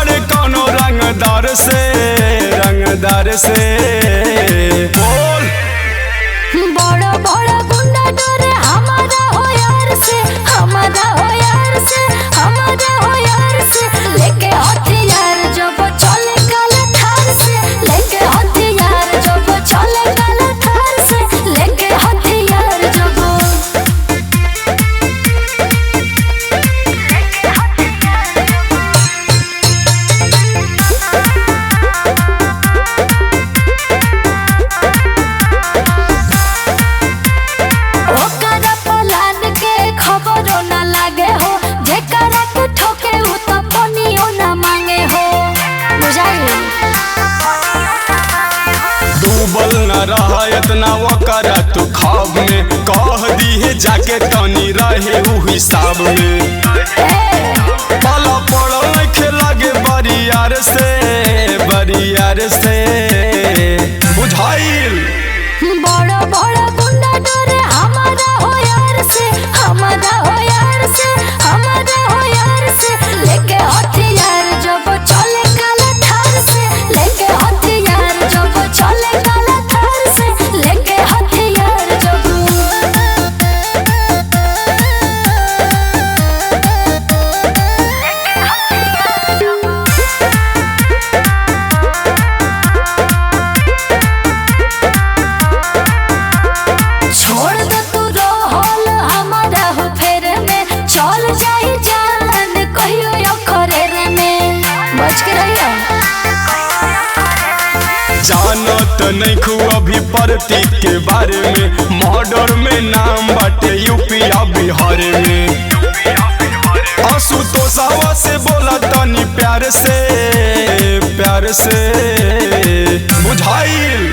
डरे कोनो रंगदार से बोल। बड़ा बड़ा गुंडा डरे हमारा हो यार से, हमारा हो यार से, हमारा हो यार से। लेके हथियार जब चले काला थार से, लेके हथियार जब चले काला थार से, लेके हथियार जब ओकरा पलान के खबरों न लागे हो, जेकरा के ठोके उ तो पनियो न मांगे हो। बुझाई डूबल न रहा इतना वकरा तू खाब में, कह दी है जाके तनी रहे उ हिसाब में। पाला पड़ल खेला गे बरियार से बुझाइल। बड़ा बड़ा गुंडा डरे हमारा हो यार से, हमारा हो यार से, हमारा हो यार से। लेके हथियार जब चले काला थार से, लेके हथियार जब चले काला थार से, लेके हथियार जब छोड़ दे तू रोहल हमारा हो फेर में, चल जाई जान कहियो अखरे में। बच के रहिया जानत नहीं खू अभी प्रतीक के बारे में, मर्डर में नाम बाटे यूपी या बिहार में। आशुतोषवा से बोला तनी प्यार से बुझाइल।